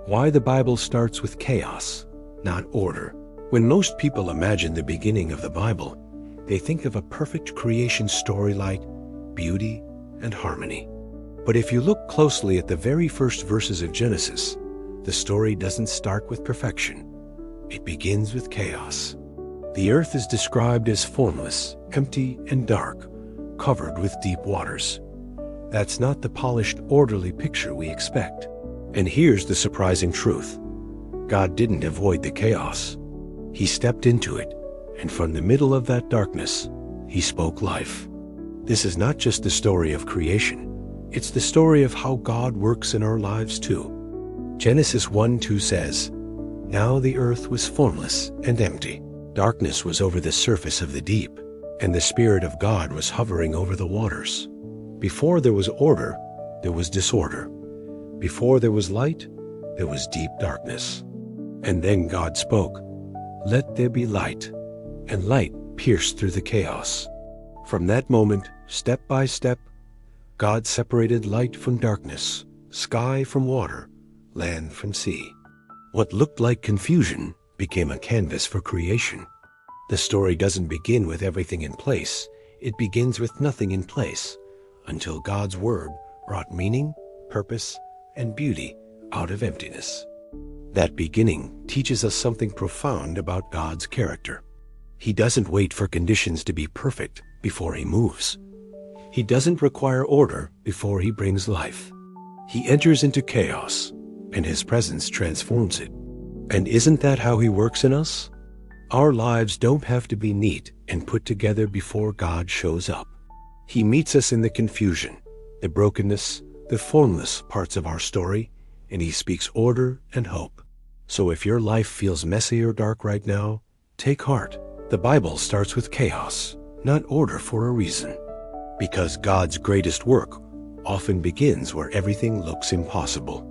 Why the Bible starts with chaos, not order. When most people imagine the beginning of the Bible, they think of a perfect creation story like beauty and harmony. But if you look closely at the very first verses of Genesis, the story doesn't start with perfection. It begins with chaos. The earth is described as formless, empty, and dark, covered with deep waters. That's not the polished, orderly picture we expect. And here's the surprising truth. God didn't avoid the chaos. He stepped into it, and from the middle of that darkness, He spoke life. This is not just the story of creation. It's the story of how God works in our lives too. Genesis 1:2 says, "Now the earth was formless and empty. Darkness was over the surface of the deep, and the Spirit of God was hovering over the waters." Before there was order, there was disorder. Before there was light, there was deep darkness. And then God spoke, "Let there be light," and light pierced through the chaos. From that moment, step by step, God separated light from darkness, sky from water, land from sea. What looked like confusion became a canvas for creation. The story doesn't begin with everything in place. It begins with nothing in place, until God's word brought meaning, purpose, and beauty out of emptiness. That beginning teaches us something profound about God's character. He doesn't wait for conditions to be perfect before He moves. He doesn't require order before He brings life. He enters into chaos, and His presence transforms it. And isn't that how He works in us? Our lives don't have to be neat and put together before God shows up. He meets us in the confusion, the brokenness, the formless parts of our story, and He speaks order and hope. So if your life feels messy or dark right now, take heart. The Bible starts with chaos, not order for a reason. Because God's greatest work often begins where everything looks impossible.